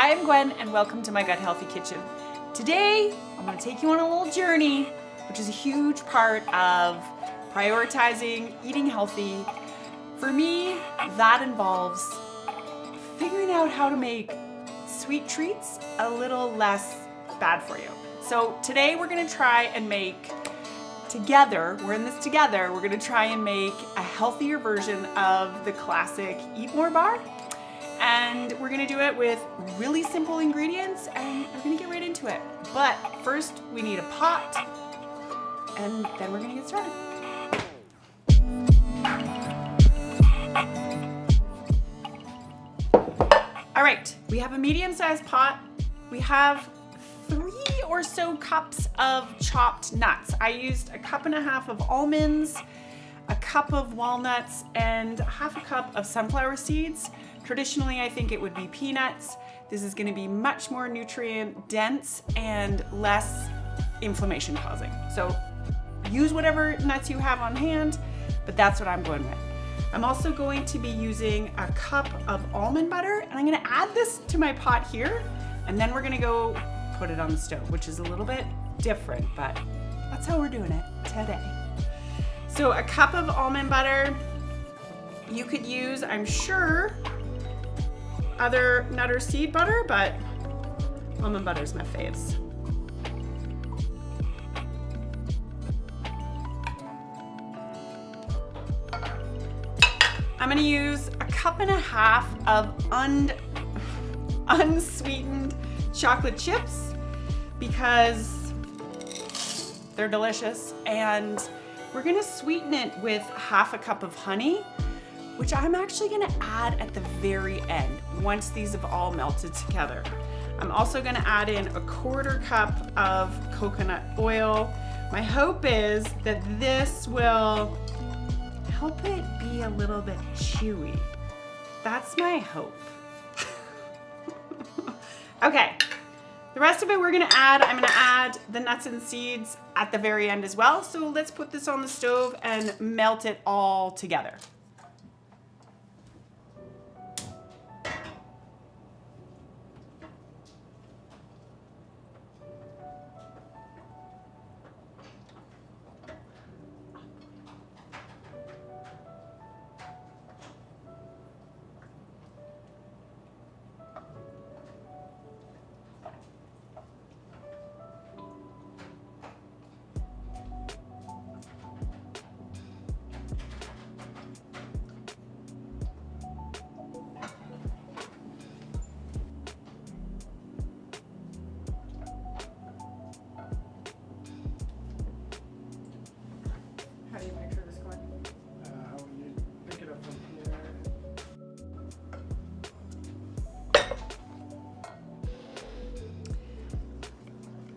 Hi, I'm Gwen and welcome to my Gut Healthy Kitchen. Today, I'm gonna take you on a little journey, which is a huge part of prioritizing eating healthy. For me, that involves figuring out how to make sweet treats a little less bad for you. So today we're gonna try and make together, we're in this together, we're gonna try and make a healthier version of the classic Eat More bar. And we're gonna do it with really simple ingredients and we're gonna get right into it. But first we need a pot and then we're gonna get started. All right, we have a medium-sized pot. We have 3 or so cups of chopped nuts. I used 1.5 cups of almonds, 1 cup of walnuts, and 1/2 cup of sunflower seeds. Traditionally, I think it would be peanuts. This is gonna be much more nutrient dense and less inflammation causing. So use whatever nuts you have on hand, but that's what I'm going with. I'm also going to be using 1 cup of almond butter, and I'm gonna add this to my pot here, and then we're gonna go put it on the stove, which is a little bit different, but that's how we're doing it today. So 1 cup of almond butter. You could use, I'm sure, other nut or seed butter, but almond butter is my faves. I'm gonna use 1.5 cups of unsweetened chocolate chips because they're delicious, and we're gonna sweeten it with 1/2 cup of honey, which I'm actually gonna add at the very end once these have all melted together. I'm also gonna add in 1/4 cup of coconut oil. My hope is that this will help it be a little bit chewy. That's my hope. Okay, the rest of it I'm gonna add the nuts and seeds at the very end as well. So let's put this on the stove and melt it all together.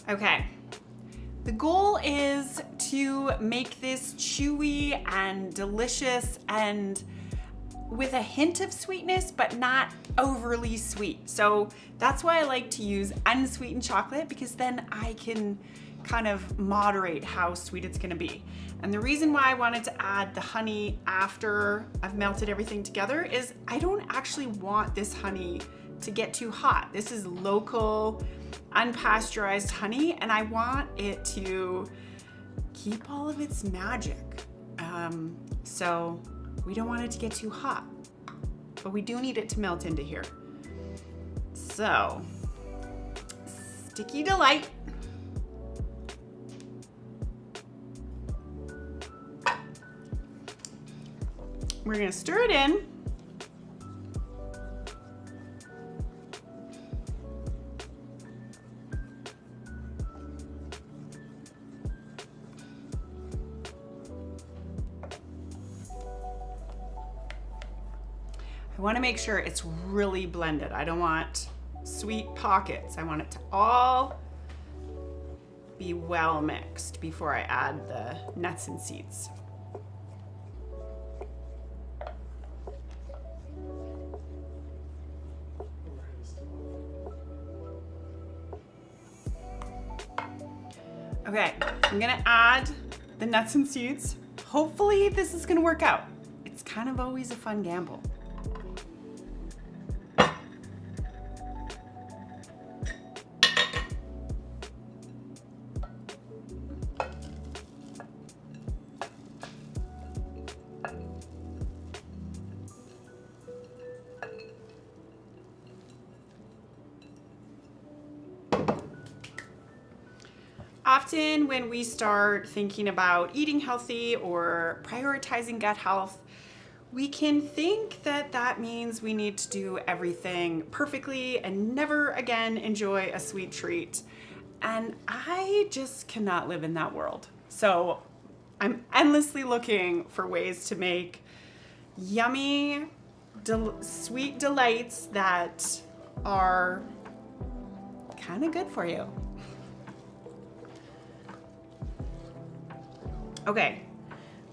Okay, the goal is to make this chewy and delicious and with a hint of sweetness, but not overly sweet. So that's why I like to use unsweetened chocolate, because then I can kind of moderate how sweet it's gonna be. And the reason why I wanted to add the honey after I've melted everything together is I don't actually want this honey to get too hot. This is local, unpasteurized honey, and I want it to keep all of its magic. So we don't want it to get too hot, but we do need it to melt into here. So, sticky delight. We're gonna stir it in. I want to make sure it's really blended. I don't want sweet pockets. I want it to all be well mixed before I add the nuts and seeds. Okay, I'm gonna add the nuts and seeds. Hopefully this is gonna work out. It's kind of always a fun gamble. often when we start thinking about eating healthy or prioritizing gut health, we can think that that means we need to do everything perfectly and never again enjoy a sweet treat. And I just cannot live in that world. So I'm endlessly looking for ways to make yummy, sweet delights that are kind of good for you. Okay,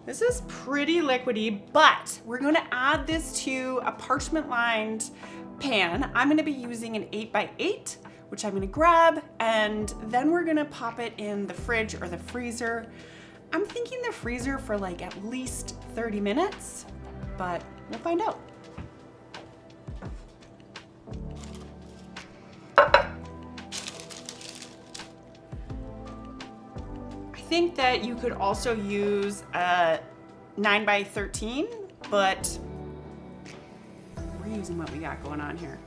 this is pretty liquidy, but we're gonna add this to a parchment lined pan. I'm gonna be using an 8x8, which I'm gonna grab, and then we're gonna pop it in the fridge or the freezer. I'm thinking the freezer for like at least 30 minutes, but we'll find out. I think that you could also use a 9x13, but we're using what we got going on here.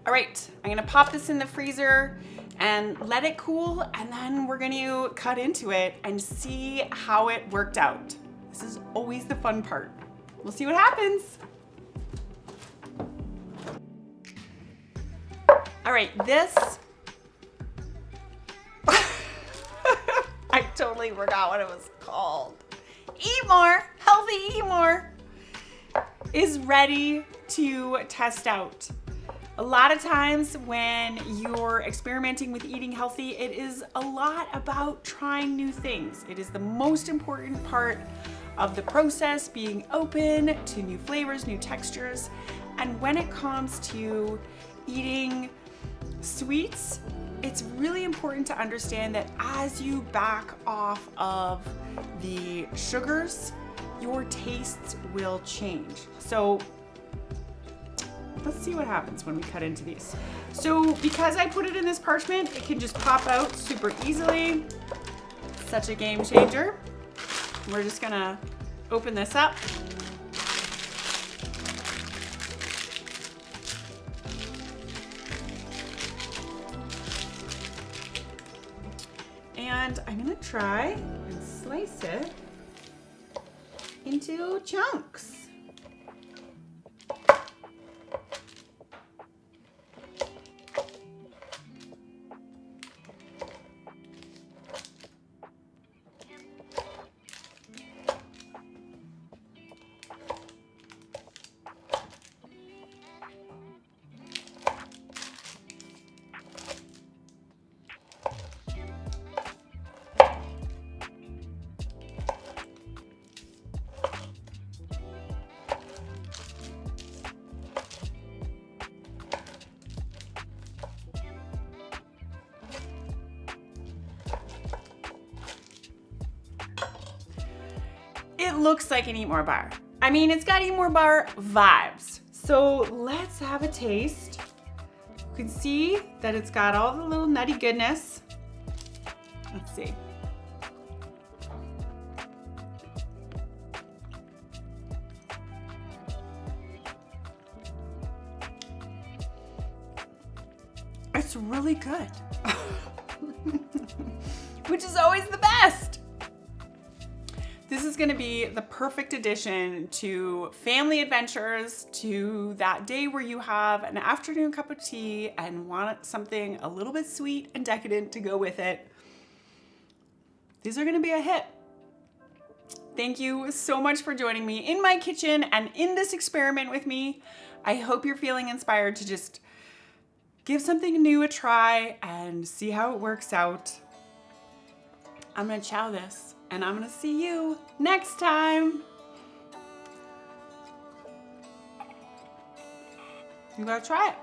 All right, I'm gonna pop this in the freezer and let it cool, and then we're gonna cut into it and see how it worked out. This is always the fun part. We'll see what happens. All right, this, I totally forgot what it was called. Eat More, Healthy Eat More, is ready to test out. A lot of times when you're experimenting with eating healthy, it is a lot about trying new things. It is the most important part of the process, being open to new flavors, new textures. And when it comes to eating sweets, it's really important to understand that as you back off of the sugars, your tastes will change. So let's see what happens when we cut into these. So because I put it in this parchment, it can just pop out super easily. Such a game changer. We're just gonna open this up. And I'm gonna try and slice it into chunks. It looks like an Eat More bar. I mean, it's got Eat More bar vibes. So let's have a taste. You can see that it's got all the little nutty goodness. Let's see. It's really good. Which is always the best. This is gonna be the perfect addition to family adventures, to that day where you have an afternoon cup of tea and want something a little bit sweet and decadent to go with it. These are gonna be a hit. Thank you so much for joining me in my kitchen and in this experiment with me. I hope you're feeling inspired to just give something new a try and see how it works out. I'm gonna chow this. And I'm gonna see you next time. You gotta try it.